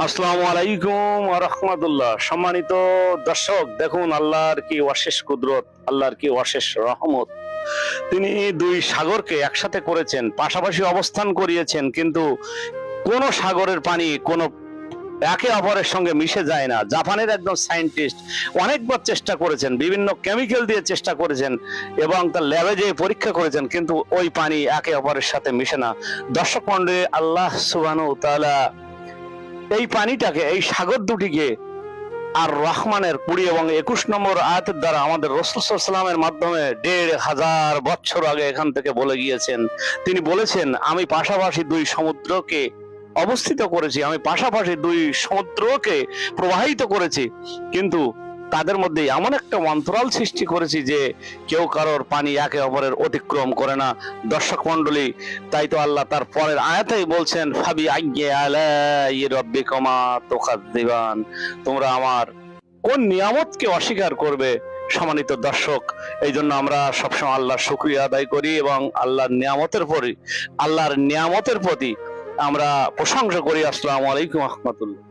আসসালামু আলাইকুম ওয়া রাহমাতুল্লাহ। সম্মানিত দর্শক, দেখুন আল্লাহর কি অশেষ কুদরত, আল্লাহর কি অশেষ রহমত। তিনি দুই সাগরকে একসাথে করেছেন, পাশাপাশি অবস্থান করিয়েছেন, কিন্তু কোন সাগরের পানি কোন একে অপরের সঙ্গে মিশে যায় না। জাপানের একদম সায়েন্টিস্ট অনেকবার চেষ্টা করেছেন, বিভিন্ন কেমিক্যাল দিয়ে চেষ্টা করেছেন এবং তার ল্যাবে যেয়ে পরীক্ষা করেছেন, কিন্তু ওই পানি একে অপরের সাথে মিশে না। দর্শক মণ্ডলী, আল্লাহ সুবহানাহু ওয়া তাআলা এই পানিটাকে, এই সাগর দুটিকে আর রহমানের 20 এবং 21 নম্বর আয়াতের দ্বারা আমাদের রাসূল সাল্লাল্লাহু আলাইহি ওয়াসাল্লামের মাধ্যমে 1500 বছর আগে এখান থেকে বলে গিয়েছেন। তিনি বলেছেন, আমি পাশাপাশি দুই সমুদ্রকে অবস্থিত করেছি, আমি পাশাপাশি দুই সমুদ্রকে প্রবাহিত করেছি, কিন্তু তাদের মধ্যে এমন একটা অন্তরাল সৃষ্টি করেছি যে কেউ কারোর পানি একে অপরের অতিক্রম করে না। দর্শক মণ্ডলী, তাই তো আল্লাহ তার পরের আয়াতেই বলছেন, ফাবি আইয়্যি আলাই রাব্বিকুমা তুকাযযিবান, তোমরা আমার কোন নিয়ামতকে অস্বীকার করবে। সম্মানিত দর্শক, এই জন্য আমরা সবসময় আল্লাহর শুকরিয়া আদায় করি এবং আল্লাহর নিয়ামতের প্রতি আমরা প্রশংসা করি। আসসালামু আলাইকুম ওয়া রাহমাতুল্লাহ।